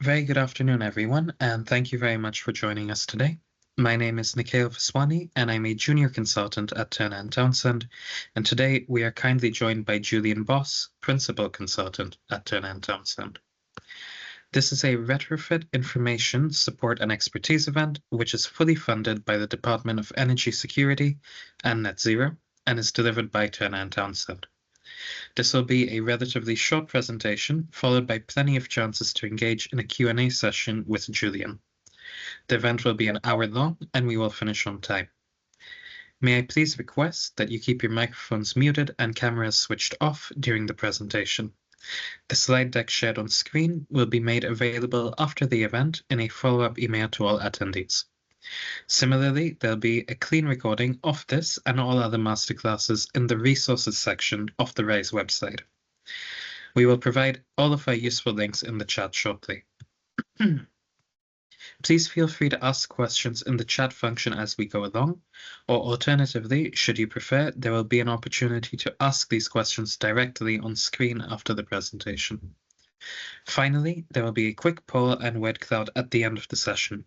Very good afternoon, everyone, and thank you very much for joining us today. My name is Nikhil Vaswani, and I'm a junior consultant at Turner & Townsend, and today we are kindly joined by Julian Boss, principal consultant at Turner & Townsend. This is a Retrofit Information, Support and Expertise event, which is fully funded by the Department of Energy Security and Net Zero, and is delivered by Turner & Townsend. This will be a relatively short presentation, followed by plenty of chances to engage in a Q&A session with Julian. The event will be an hour long, and we will finish on time. May I please request that you keep your microphones muted and cameras switched off during the presentation. The slide deck shared on screen will be made available after the event in a follow-up email to all attendees. Similarly, there'll be a clean recording of this and all other masterclasses in the resources section of the RAISE website. We will provide all of our useful links in the chat shortly. Please feel free to ask questions in the chat function as we go along, or alternatively, should you prefer, there will be an opportunity to ask these questions directly on screen after the presentation. Finally, there will be a quick poll and word cloud at the end of the session.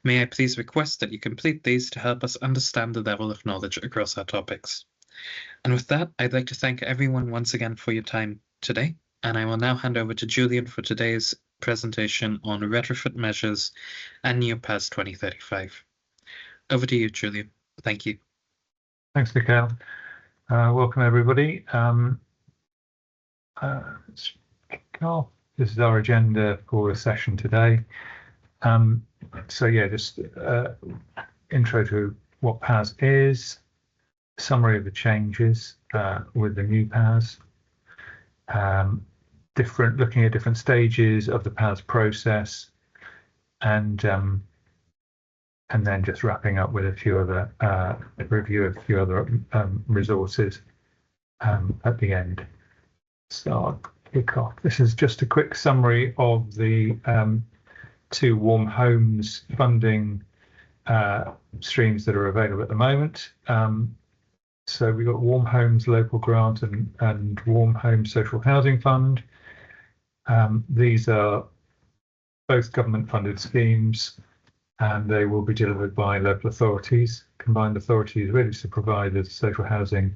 May I please request that you complete these to help us understand the level of knowledge across our topics. And with that, I'd like to thank everyone once again for your time today, and I will now hand over to Julian for today's presentation on retrofit measures and new PAS 2035. Over to you, Julian. Thank you. Thanks, Nikhil. Welcome, everybody. Let's kick off. This is our agenda for the session today. So yeah, just intro to what PAS is, summary of the changes with the new PAS, looking at different stages of the PAS process, and then just wrapping up with a few other review of a few other resources at the end. So I'll kick off. This is just a quick summary of the two warm homes funding streams that are available at the moment. So we've got Warm Homes Local Grant and Warm Homes Social Housing Fund. These are both government funded schemes, and they will be delivered by local authorities, combined authorities, registered providers, social housing,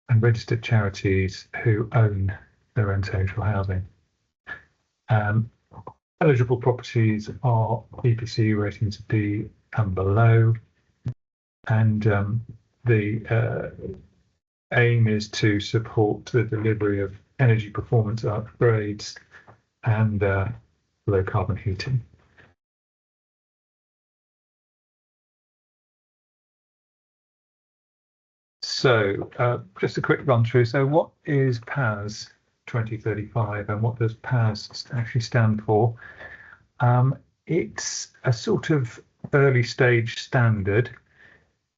and registered charities who own their own social housing. Eligible properties are EPC ratings D and below, and the aim is to support the delivery of energy performance upgrades and low carbon heating. So just a quick run through. So what is PAS 2035 and what does PAS actually stand for? It's a sort of early stage standard.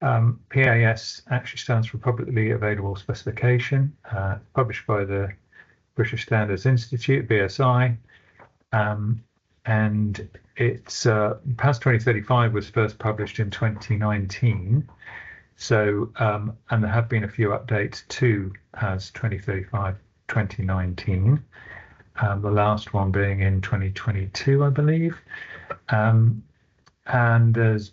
PAS actually stands for Publicly Available Specification, published by the British Standards Institute, BSI, and it's PAS 2035 was first published in 2019. So, and there have been a few updates to PAS 2035 2019, the last one being in 2022, I believe. And there's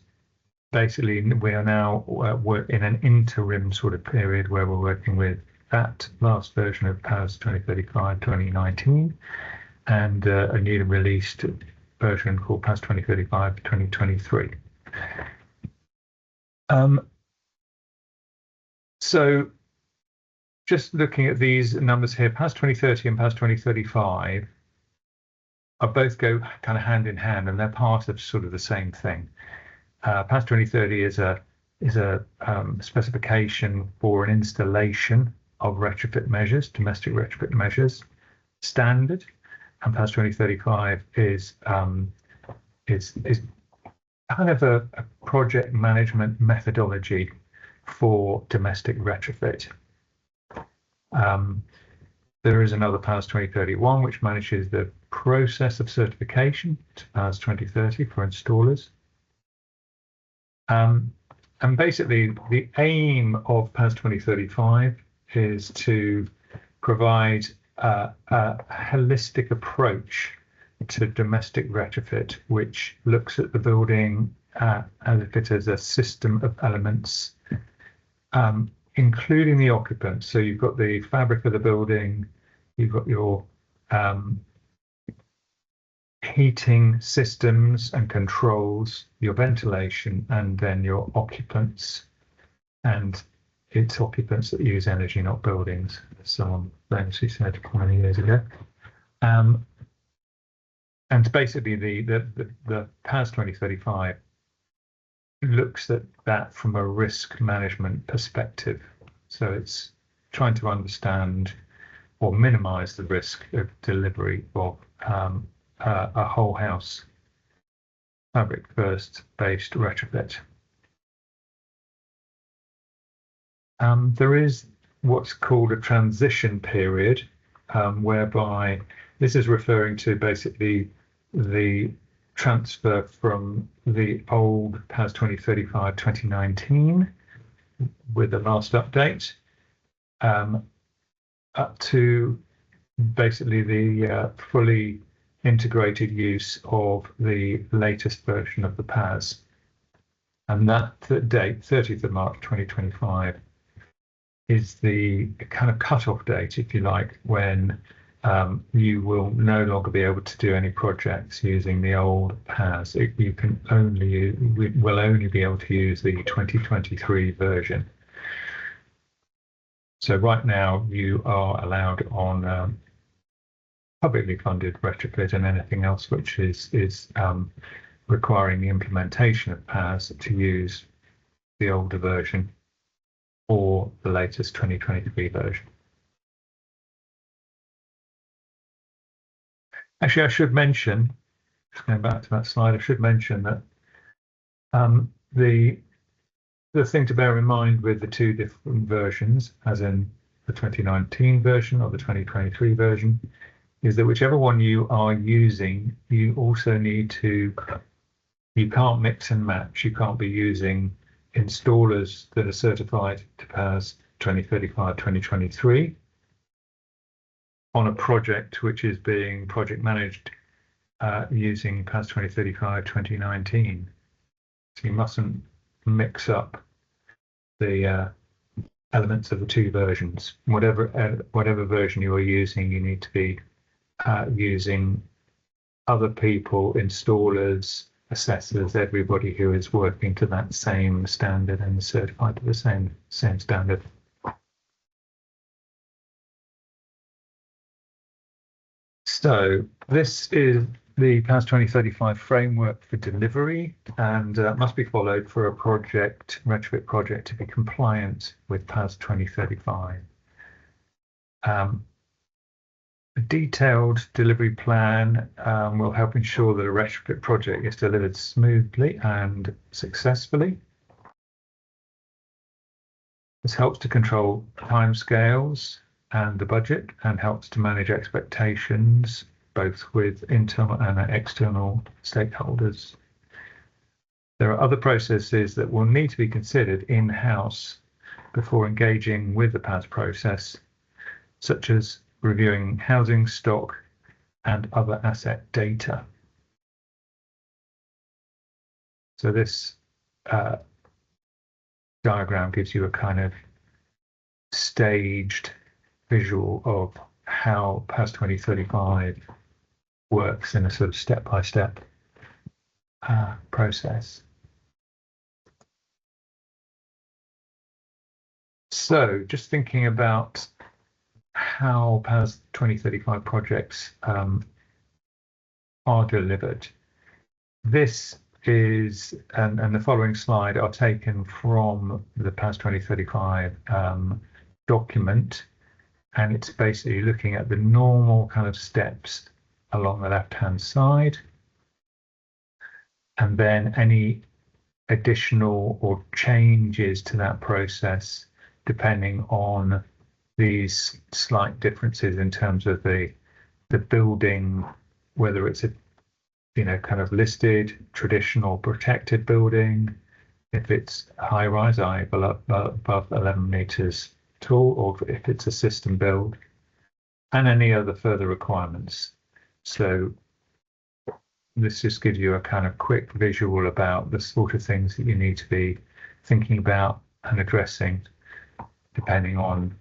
basically, we are now we're in an interim sort of period where we're working with that last version of PAS 2035 2019 and a newly released version called PAS 2035 2023. So just looking at these numbers here, PAS 2030 and PAS 2035 are both go kind of hand in hand, and they're part of sort of the same thing. PAS 2030 is a specification for an installation of retrofit measures, domestic retrofit measures, standard, and PAS 2035 is kind of a project management methodology for domestic retrofit. There is another PAS 2031 which manages the process of certification to PAS 2030 for installers. And basically the aim of PAS 2035 is to provide a holistic approach to domestic retrofit, which looks at the building as if it is a system of elements, including the occupants. So you've got the fabric of the building, you've got your heating systems and controls, your ventilation, and then your occupants. And it's occupants that use energy, not buildings, as someone famously said many years ago. And basically the PAS 2035 looks at that from a risk management perspective. So it's trying to understand or minimize the risk of delivery of a whole house fabric first based retrofit. There is what's called a transition period, whereby this is referring to basically the transfer from the old PAS 2035 2019 with the last update up to basically the fully integrated use of the latest version of the PAS. And that date, 30th of March 2025, is the kind of cut-off date, if you like, when you will no longer be able to do any projects using the old PAS. You can will only be able to use the 2023 version. So right now you are allowed on publicly funded retrofit and anything else which is requiring the implementation of PAS to use the older version or the latest 2023 version. Actually, I should mention, just going back to that slide, I should mention that the thing to bear in mind with the two different versions, as in the 2019 version or the 2023 version, is that whichever one you are using, you also need to, you can't mix and match. You can't be using installers that are certified to PAS 2035, 2023 on a project which is being project managed using PAS 2035, 2019. So you mustn't mix up the elements of the two versions. Whatever version you are using, you need to be using other people, installers, assessors, everybody who is working to that same standard and certified to the same standard. So this is the PAS 2035 framework for delivery, and must be followed for a retrofit project to be compliant with PAS 2035. A detailed delivery plan will help ensure that a retrofit project is delivered smoothly and successfully. This helps to control timescales and the budget, and helps to manage expectations both with internal and external stakeholders. There are other processes that will need to be considered in-house before engaging with the PAS process, such as reviewing housing stock and other asset data. So this diagram gives you a kind of staged visual of how PAS 2035 works in a sort of step-by-step process. So just thinking about how PAS 2035 projects are delivered. This is, and the following slide are taken from the PAS 2035 document, and it's basically looking at the normal kind of steps along the left-hand side, and then any additional or changes to that process depending on these slight differences in terms of the building, whether it's a kind of listed, traditional, protected building, if it's high rise, above 11 meters tall, or if it's a system build, and any other further requirements. So this just gives you a kind of quick visual about the sort of things that you need to be thinking about and addressing, depending on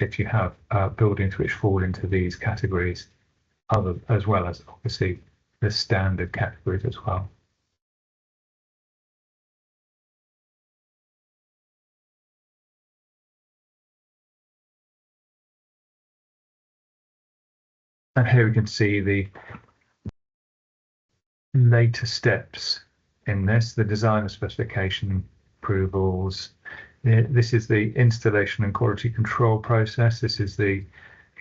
if you have buildings which fall into these categories, as well as obviously the standard categories as well. And here we can see the later steps in this, the designer specification approvals. This is the installation and quality control process. This is the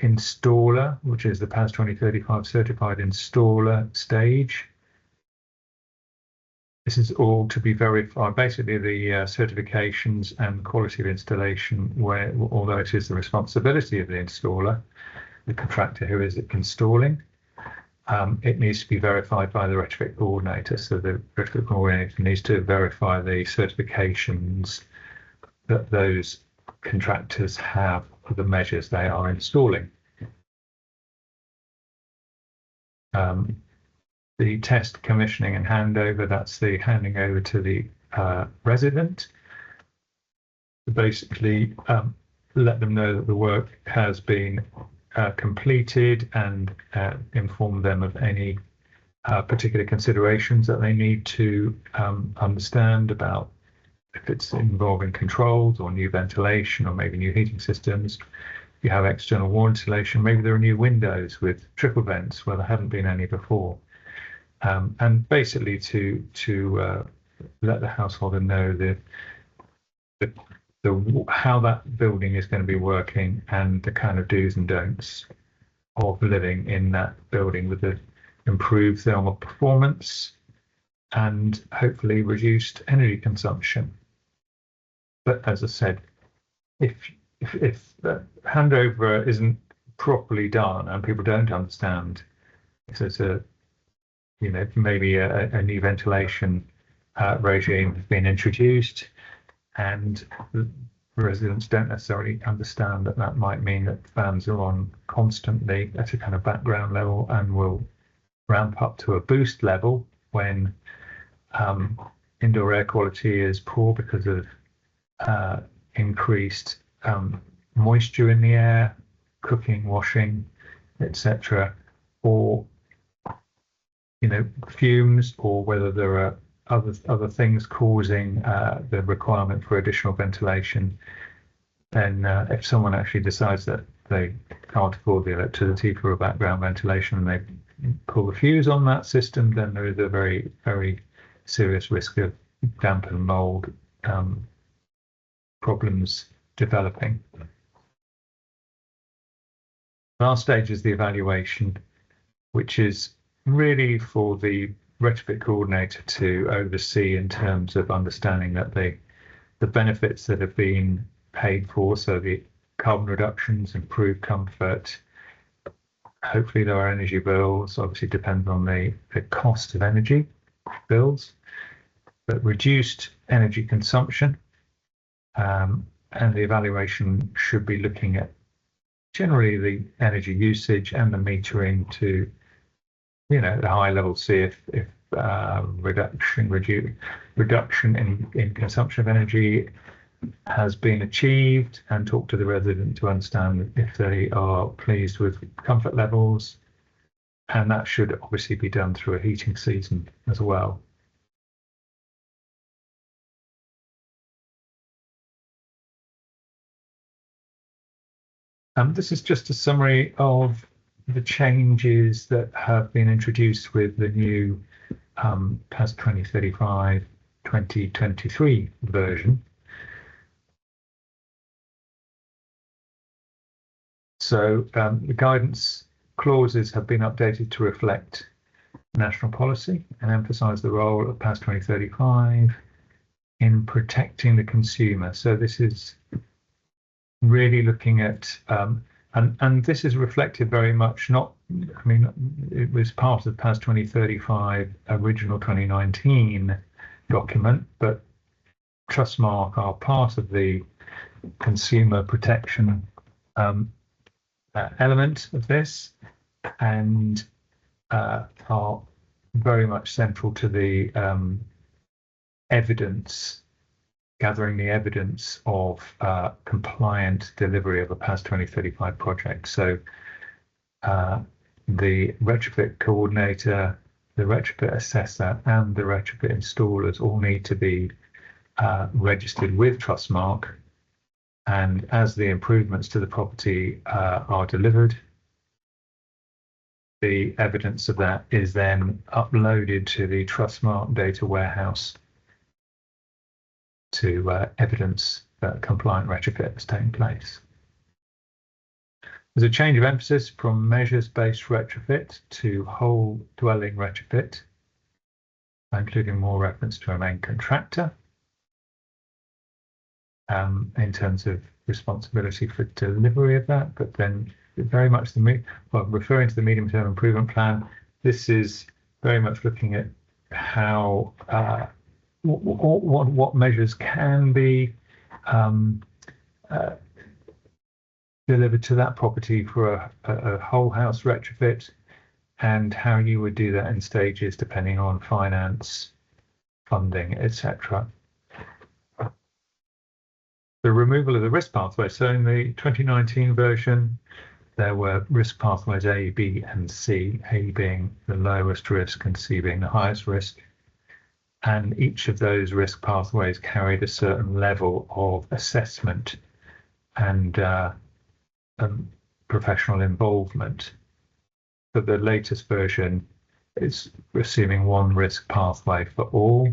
installer, which is the PAS 2035 certified installer stage. This is all to be verified. Basically, the certifications and quality of installation, where although it is the responsibility of the installer, the contractor who is installing, it needs to be verified by the retrofit coordinator. So the retrofit coordinator needs to verify the certifications that those contractors have for the measures they are installing. The test, commissioning and handover, that's the handing over to the resident. Basically, let them know that the work has been completed and inform them of any particular considerations that they need to understand about if it's involving controls or new ventilation or maybe new heating systems. You have external wall insulation, maybe there are new windows with triple vents where there haven't been any before. And basically to let the householder know how that building is going to be working and the kind of do's and don'ts of living in that building with the improved thermal performance and hopefully reduced energy consumption. But as I said, if the handover isn't properly done and people don't understand, if there's maybe a new ventilation regime has been introduced and residents don't necessarily understand that might mean that fans are on constantly at a kind of background level and will ramp up to a boost level when indoor air quality is poor because of increased moisture in the air, cooking, washing, etc., or fumes, or whether there are other things causing the requirement for additional ventilation. Then if someone actually decides that they can't afford the electricity for a background ventilation and they pull the fuse on that system, then there is a very, very serious risk of damp and mold problems developing. The last stage is the evaluation, which is really for the retrofit coordinator to oversee in terms of understanding that the benefits that have been paid for, so the carbon reductions, improved comfort, hopefully lower energy bills, obviously depends on the cost of energy bills, but reduced energy consumption, and the evaluation should be looking at generally the energy usage and the metering to at a high level, see if reduction in consumption of energy has been achieved, and talk to the resident to understand if they are pleased with comfort levels, and that should obviously be done through a heating season as well. This is just a summary of the changes that have been introduced with the new PAS 2035-2023 version. So the guidance clauses have been updated to reflect national policy and emphasize the role of PAS 2035 in protecting the consumer. So this is really looking at and this is reflected very much it was part of the PAS 2035 original 2019 document, but Trustmark are part of the consumer protection element of this, and are very much central to the evidence, gathering the evidence of compliant delivery of a PAS 2035 project. So the retrofit coordinator, the retrofit assessor, and the retrofit installers all need to be registered with Trustmark. And as the improvements to the property are delivered, the evidence of that is then uploaded to the Trustmark data warehouse to evidence that compliant retrofit has taken place. There's a change of emphasis from measures-based retrofit to whole dwelling retrofit, including more reference to a main contractor in terms of responsibility for delivery of that, but then very much referring to the medium-term improvement plan, this is very much looking at how what measures can be delivered to that property for a whole house retrofit, and how you would do that in stages depending on finance, funding, etc. The removal of the risk pathway. So in the 2019 version, there were risk pathways A, B, and C, A being the lowest risk and C being the highest risk. And each of those risk pathways carried a certain level of assessment and professional involvement. But the latest version is assuming one risk pathway for all,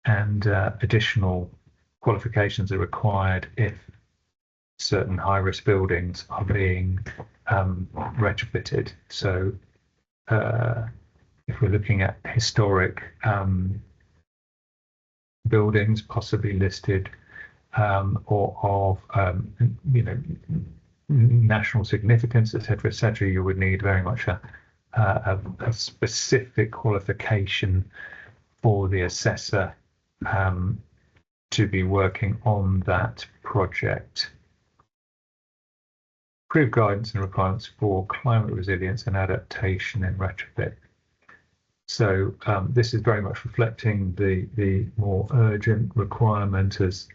and additional qualifications are required if certain high-risk buildings are being retrofitted. So if we're looking at historic buildings possibly listed or of national significance, etc., you would need very much a specific qualification for the assessor to be working on that project. Improved guidance and requirements for climate resilience and adaptation in retrofit. So this is very much reflecting the more urgent requirement as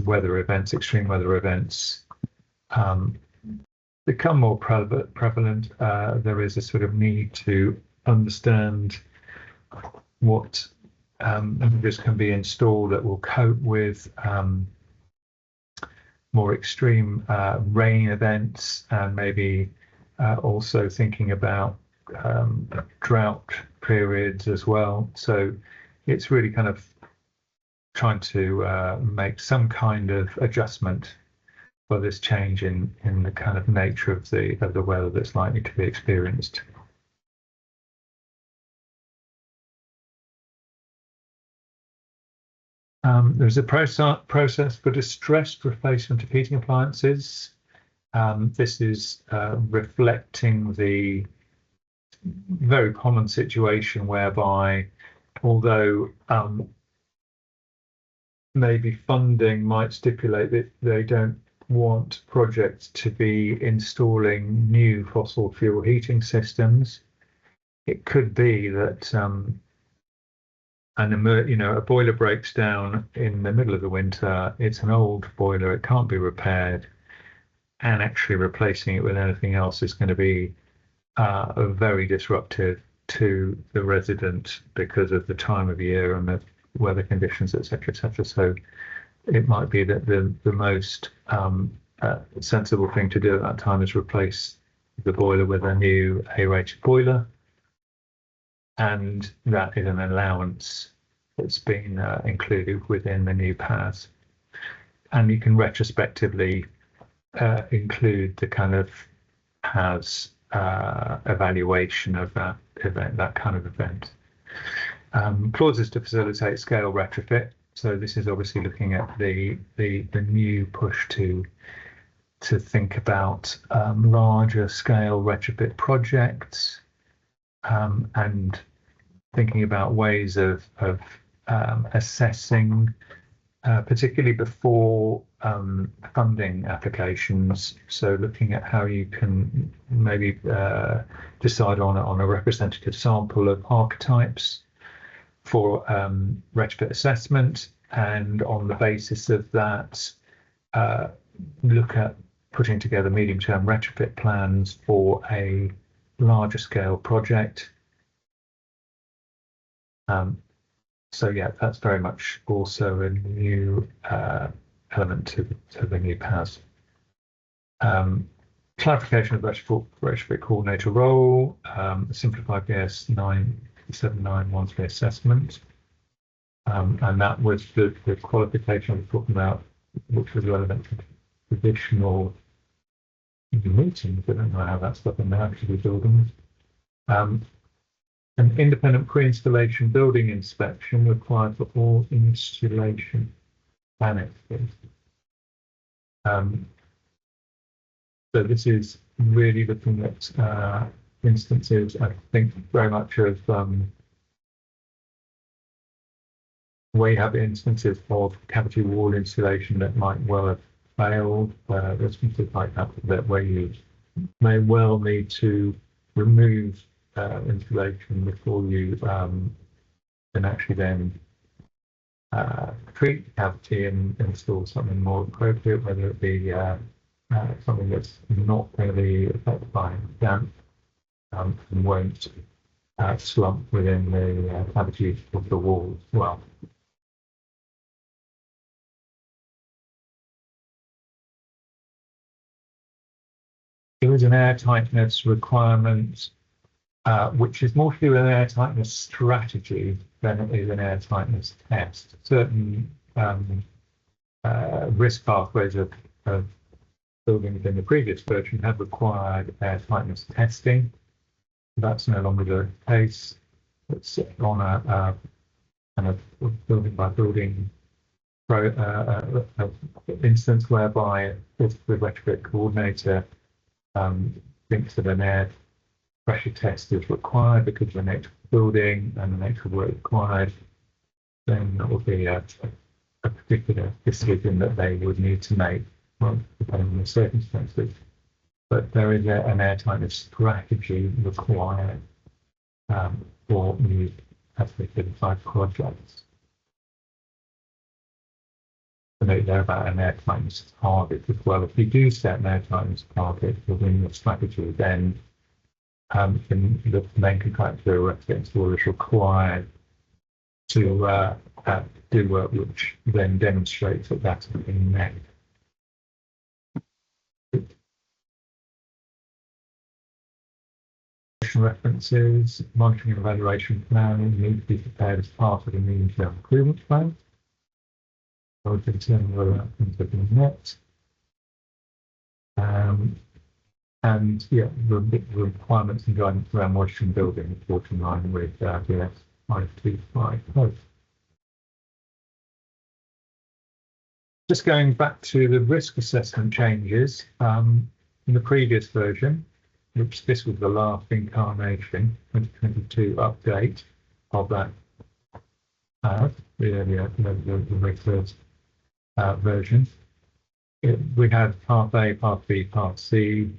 weather events, extreme weather events, become more prevalent. There is a sort of need to understand what measures can be installed that will cope with more extreme rain events, and maybe also thinking about drought periods as well. So it's really kind of trying to make some kind of adjustment for this change in the kind of nature of the weather that's likely to be experienced. There's a process for distressed replacement of heating appliances. This is reflecting the very common situation whereby, although maybe funding might stipulate that they don't want projects to be installing new fossil fuel heating systems, it could be that a boiler breaks down in the middle of the winter. It's an old boiler, it can't be repaired, and actually replacing it with anything else is going to be very disruptive to the resident because of the time of year and the weather conditions, etc., etc. So it might be that the most sensible thing to do at that time is replace the boiler with a new A-rated boiler, and that is an allowance that's been included within the new PAS. And you can retrospectively include the kind of PAS evaluation of that event, that kind of event. Clauses to facilitate scale retrofit. So this is obviously looking at the new push to think about larger scale retrofit projects, and thinking about ways of assessing particularly before funding applications. So looking at how you can maybe decide on a representative sample of archetypes for retrofit assessment, and on the basis of that, look at putting together medium-term retrofit plans for a larger scale project. So yeah, that's very much also a new element to the new PAS. Clarification of retrofit coordinator role, simplified BS 9791 assessment. And that was the qualification I was talking about, which was relevant to traditional meetings. I don't know how that's stuff in there, actually buildings. An independent pre-installation building inspection required for all installation annexes. So this is really looking at instances, I think, very much of where you have instances of cavity wall insulation that might well have failed. There's instances like that where you may well need to remove insulation before you can actually then treat the cavity and install something more appropriate, whether it be something that's not really affected by damp and won't slump within the cavity of the wall as well. There is an air tightness requirement, which is more to do with an air tightness strategy than it is an air tightness test. Certain risk pathways of buildings in the previous version have required air tightness testing. That's no longer the case. It's on a kind of building by building instance whereby if the retrofit coordinator thinks that an air pressure test is required because of the nature of the building and the nature of work required, then that will be a particular decision that they would need to make, well, depending on the circumstances. But there is an air tightness strategy required for new type projects. Note there about an air tightness target as well. If you do set an air tightness target within your strategy, then the main contractor or retrofit installer is required to do work which then demonstrates that that's been met. References, monitoring and evaluation plan need to be prepared as part of the medium-term improvement plan. So determine whether that things have been met. And yeah, the requirements and guidance around moisture and building report in line with BS 525 code. Just going back to the risk assessment changes, in the previous version, which this was the last incarnation, 2022 update of that, the very first version. We had Part A, Part B, Part C.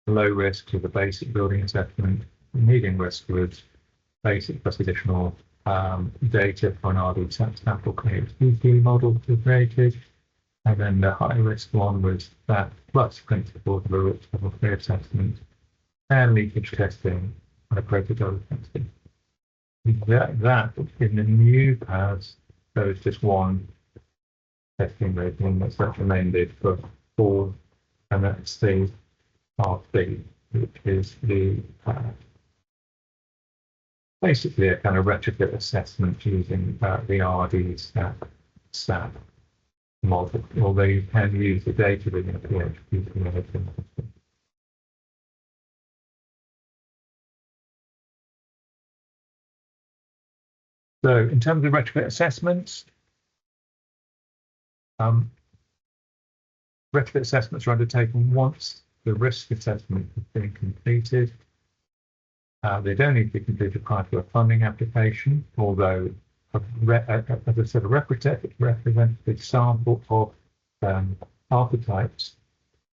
Low risk to the basic building assessment. Medium risk was basic plus additional data for an RD sample KHDP model to be created. And then the high risk one was that plus principle for a level 3 assessment and leakage testing and appropriate other testing. That in the new PAS, there was just one testing regime that's recommended for 4, and that's the Part B, which is the basically a kind of retrofit assessment using the RD SAP model, although you can use the data within a PHP. So in terms of retrofit assessments, retrofit assessments are undertaken once the risk assessment has been completed. They don't need to be completed prior to a funding application, although as I said, a representative sample of archetypes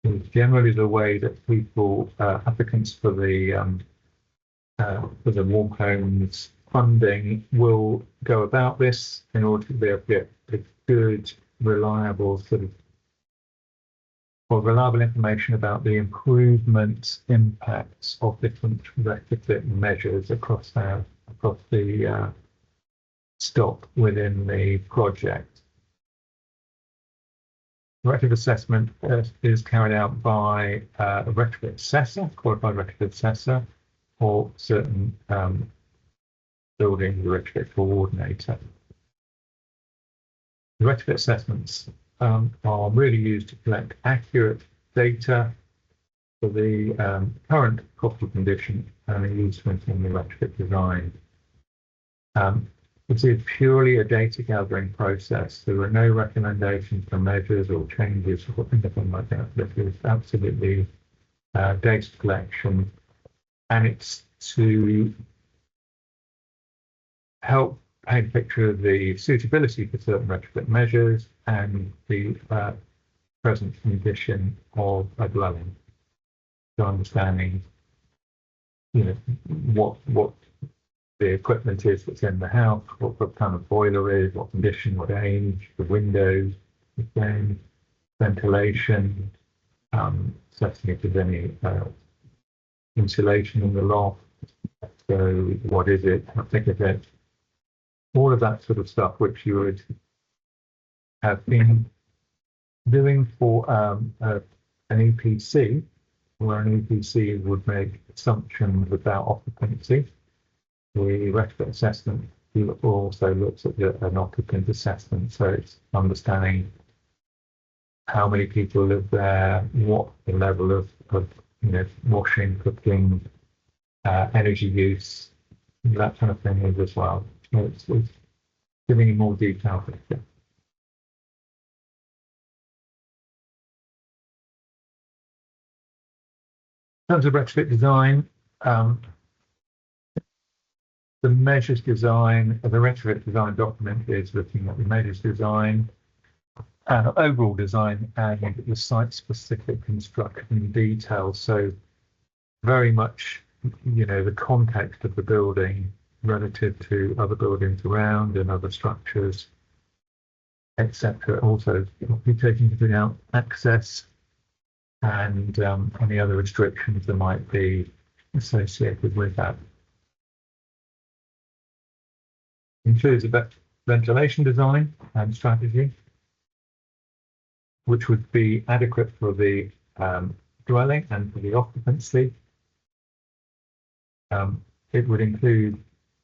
is generally the way that people, applicants for the warm homes funding will go about this in order to be able to get a good, reliable reliable information about the improvement impacts of different retrofit measures across the stock within the project. Retrofit assessment is carried out by a retrofit assessor, qualified retrofit assessor, or certain building retrofit coordinator. The retrofit assessments are really used to collect accurate data for the current property condition and are used to inform the retrofit design. It is purely a data gathering process. There are no recommendations for measures or changes or anything like that. This is absolutely data collection, and it's to help paint a picture of the suitability for certain retrofit measures and the present condition of a dwelling. So understanding, what the equipment is that's in the house, what the kind of boiler is, what condition, what age, the windows, the frame, ventilation, assessing if there's any insulation in the loft. So what is it? How thick is it? All of that sort of stuff, which you would have been doing for an EPC, where an EPC would make assumptions about occupancy. The retrofit assessment also looks at an occupant assessment, so it's understanding how many people live there, what the level of washing, cooking, energy use, that kind of thing is as well. So it's giving you more detail picture. In terms of retrofit design, the measures design, the retrofit design document is looking at the measures design and overall design and the site-specific construction details. So very much, the context of the building relative to other buildings around and other structures, etc. Also, be taking into account access and any other restrictions that might be associated with that. Includes a ventilation design and strategy, which would be adequate for the dwelling and for the occupancy. It would include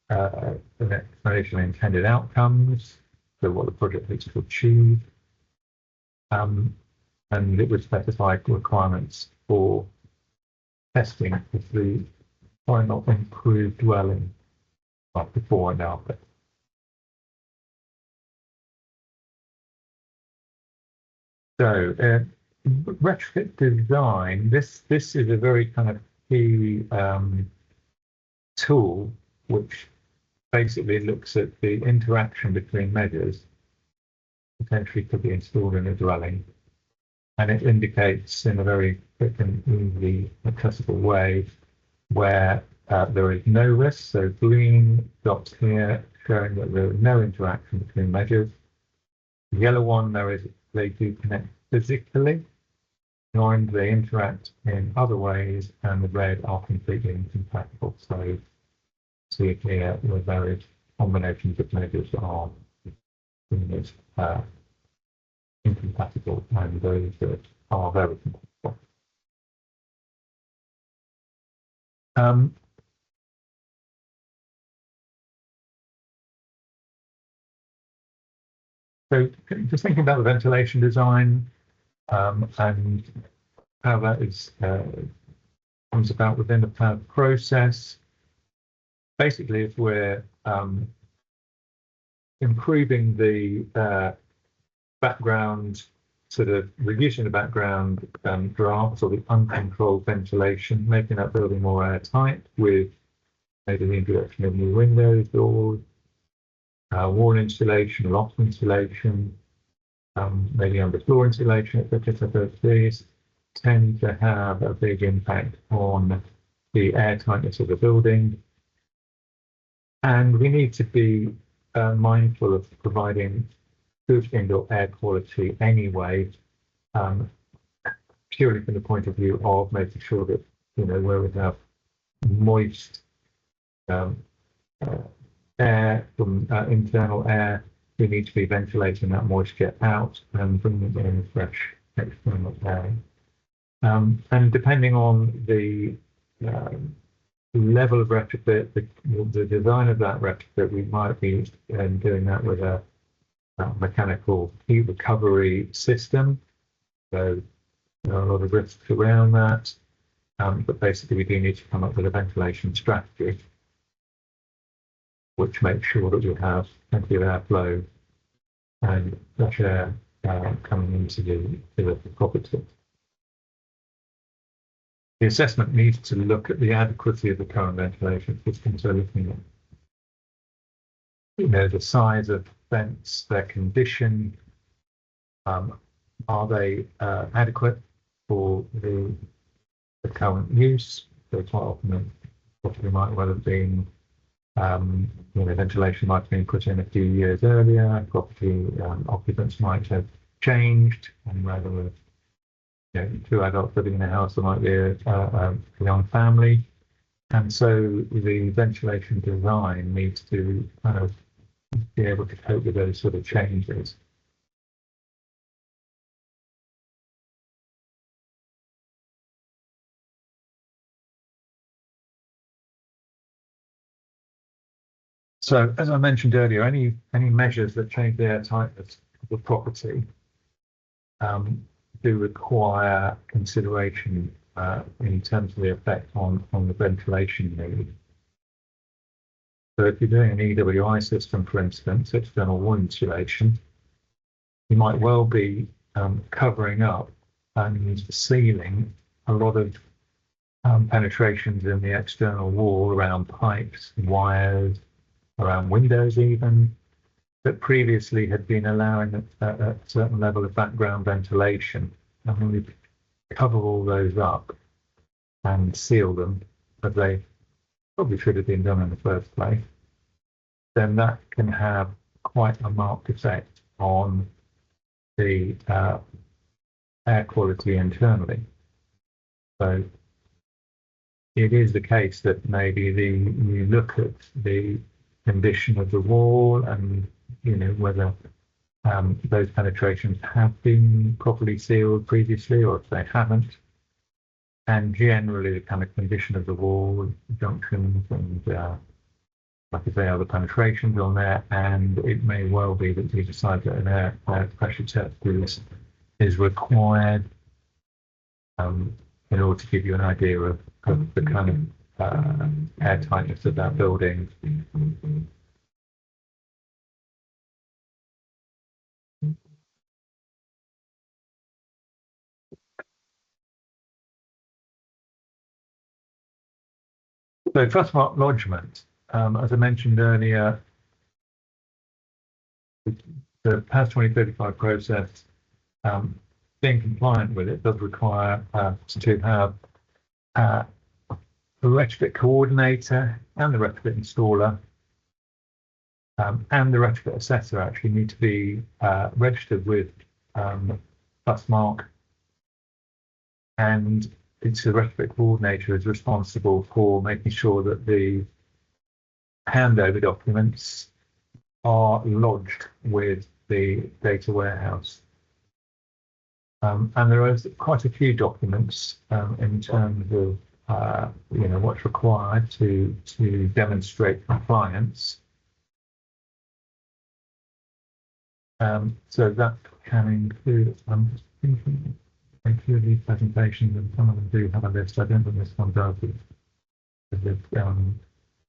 an explanation of intended outcomes, so what the project needs to achieve, and it would specify requirements for testing of the final improved dwelling, like before and after. So retrofit design, this is a very kind of key tool which basically looks at the interaction between measures potentially could be installed in a dwelling, and it indicates in a very quick and easily accessible way where there is no risk. So green dots here showing that there is no interaction between measures. The yellow one, they do connect physically, and they interact in other ways, and the red are completely incompatible. So see here where various combinations of measures are incompatible and those that are very compatible. So just thinking about the ventilation design and how that is comes about within the plan process. Basically, if we're improving the background, sort of reducing the background drafts or the uncontrolled ventilation, making that building more airtight with maybe the introduction of new windows, doors, wall insulation, loft insulation, maybe underfloor insulation, etc. So these tend to have a big impact on the air tightness of the building. And we need to be mindful of providing good indoor air quality anyway, purely from the point of view of making sure that, where we have moist um, air from internal air, we need to be ventilating that moisture out and bringing in fresh external air. And depending on the level of retrofit, the design of that retrofit, we might be doing that with a mechanical heat recovery system. So there are a lot of risks around that, but basically we do need to come up with a ventilation strategy which makes sure that we have plenty of airflow and fresh air coming into the property. The assessment needs to look at the adequacy of the current ventilation system, so looking at the size of vents, their condition, are they adequate for the current use? So quite often the property might well have been, ventilation might have been put in a few years earlier, property occupants might have changed, and rather with two adults living in a house, there might be a young family. And so the ventilation design needs to kind of be able to cope with those sort of changes. So as I mentioned earlier, any measures that change the air tightness of the property do require consideration in terms of the effect on the ventilation need. So if you're doing an EWI system, for instance, external wall insulation, you might well be covering up and sealing a lot of penetrations in the external wall around pipes, wires, around windows even, that previously had been allowing a certain level of background ventilation. And when we cover all those up and seal them, as they probably should have been done in the first place, then that can have quite a marked effect on the air quality internally. So it is the case that maybe you look at the condition of the wall and whether those penetrations have been properly sealed previously, or if they haven't, and generally the kind of condition of the wall, junctions, and like I say, other penetrations on there. And it may well be that we decide that an air pressure test is required in order to give you an idea of the kind of air tightness of that building. So trustmark lodgement, as I mentioned earlier, the PAS 2035 process, being compliant with it does require to have a retrofit coordinator and the retrofit installer and the retrofit assessor actually need to be registered with trustmark, and it's the retrofit coordinator is responsible for making sure that the handover documents are lodged with the data warehouse. And there are quite a few documents in terms of what's required to demonstrate compliance. So that can include, I'm just thinking, include these presentations, and some of them do have a list. I don't think this one does with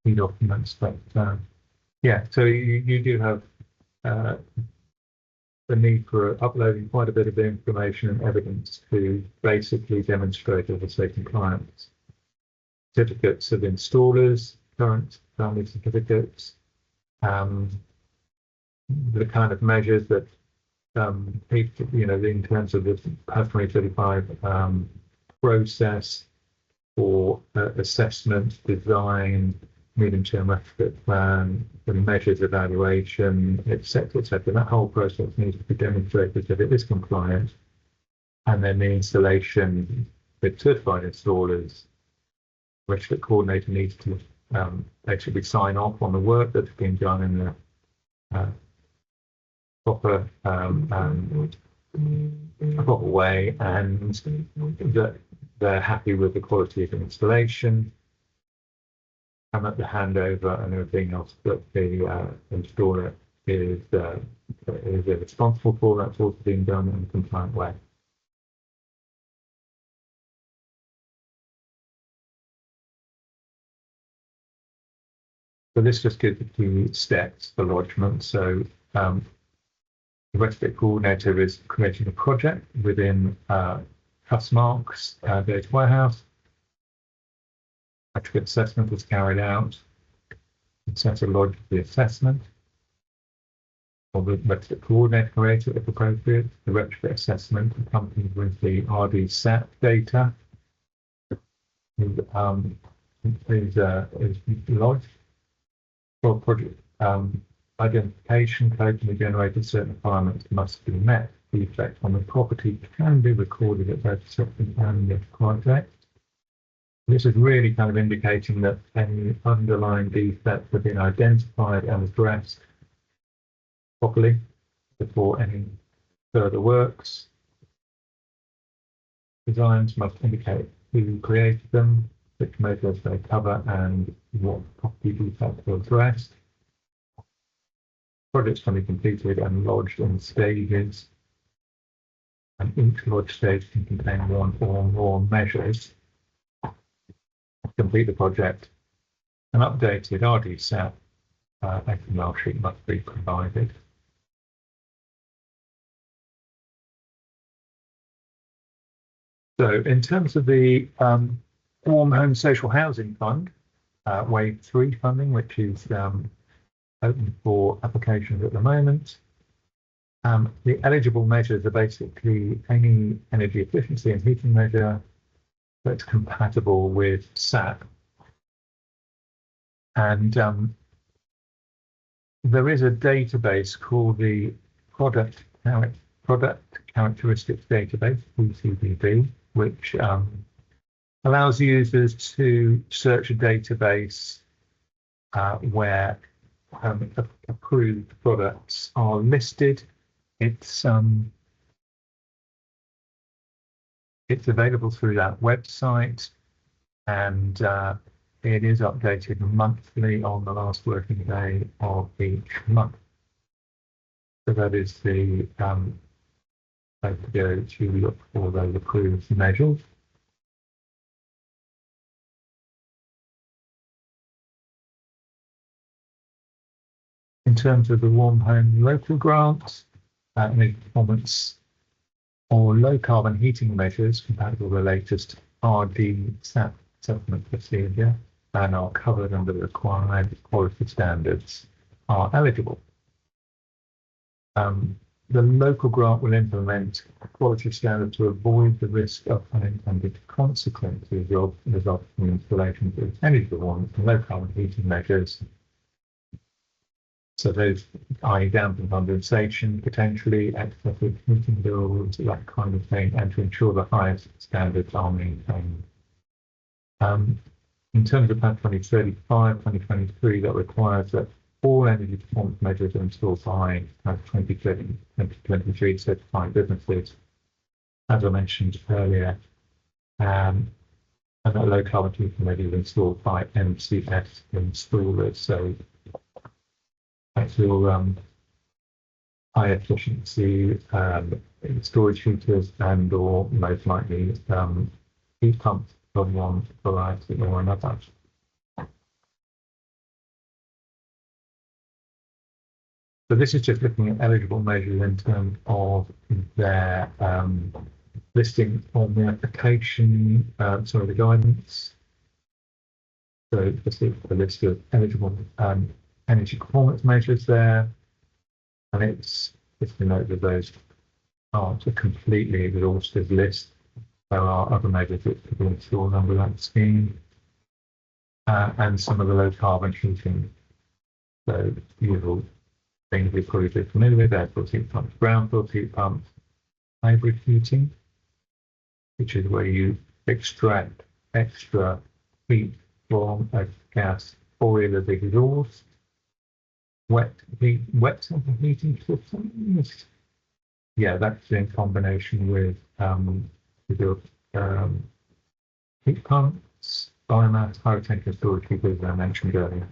key documents, but yeah, so you do have the need for uploading quite a bit of information and evidence to basically demonstrate, as I say, compliance. Certificates of installers, current family certificates, the kind of measures that in terms of the PAS 2035 process for assessment, design, medium-term retrofit plan, the measures evaluation, etc., etc. That whole process needs to be demonstrated that it is compliant, and then the installation with certified installers, retrofit coordinator needs to basically sign off on the work that's been done in the proper way, and that they're happy with the quality of the installation, and that the handover and everything else that the installer is responsible for, that's also being done in a compliant way. So this just gives the steps for lodgement. So the retrofit coordinator is creating a project within Trustmark's data warehouse. Retrofit assessment is carried out. Consent lodged the assessment, or the retrofit coordinator creator if appropriate. The retrofit assessment accompanied with the RD SAP data is lodged. For project identification, coding generated certain requirements must be met. The effect on the property can be recorded at both section and the project. This is really kind of indicating that any underlying defects have been identified and addressed properly before any further works. Designs must indicate who created them, which measures they cover, and what property defects were addressed. Projects can be completed and lodged in stages, and each lodged stage can contain one or more measures. To complete the project, an updated RD SAP XML sheet must be provided. So in terms of the Warm Home Social Housing Fund, Wave 3 funding, which is open for applications at the moment. The eligible measures are basically any energy efficiency and heating measure that's compatible with SAP. And there is a database called the Product Characteristics Database, PCDB, which allows users to search a database where approved products are listed. It's available through that website, and it is updated monthly on the last working day of each month. So that is the place to go to look for those approved measures. In terms of the Warm Home Local Grants, energy performance or low carbon heating measures compatible with the latest RD SAP settlement procedure and are covered under the required quality standards are eligible. The local grant will implement a quality standard to avoid the risk of unintended consequences resulting from installations of energy performance and low carbon heating measures. So those, i.e. damping condensation, potentially excessive heating bills, that kind of thing, and to ensure the highest standards are maintained. In terms of Plan 2035, 2023, that requires that all energy performance measures are installed by 2023 certified businesses, as I mentioned earlier, and that low carbon heating measures installed by MCS installers. So that's your high efficiency storage heaters and or most likely heat pumps of one variety or another. So this is just looking at eligible measures in terms of their listing on the application, the guidance. So just the list of eligible energy performance measures there. And it's just to note that those aren't a completely exhaustive list. There are other measures which could be installed under that scheme, and some of the low carbon heating. So usual things we're probably familiar with: air source heat pumps, ground source heat pumps, hybrid heating, which is where you extract extra heat from a gas oil as exhaust. Wet central heating systems. Yeah, that's in combination with your heat pumps, biomass, high retention storage heaters, as I mentioned earlier.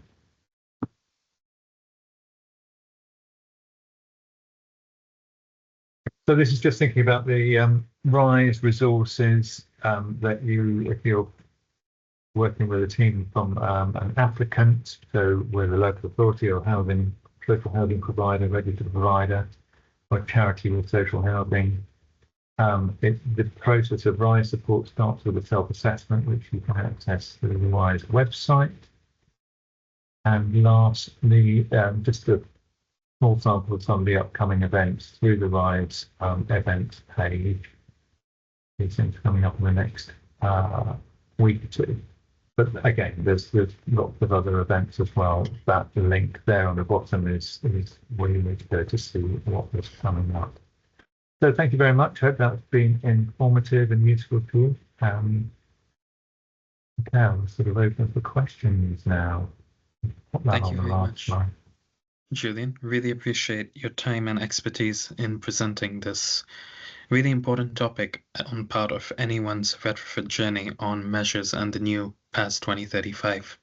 So this is just thinking about the RISE resources that if you're working with a team from an applicant, so with a local authority or social housing provider, registered provider, or charity with social housing. The process of RISE support starts with a self-assessment, which you can access through the RISE website. And lastly, just a small sample of some of the upcoming events through the RISE events page. These things coming up in the next week or two. But again, there's lots of other events as well. That the link there on the bottom is where you need to go to see what is coming up. So thank you very much. Hope that's been informative and useful to you. Okay, I'll sort of open for questions now. Thank you very much, Julian. Really appreciate your time and expertise in presenting this really important topic on part of anyone's retrofit journey on measures and the new PAS 2035.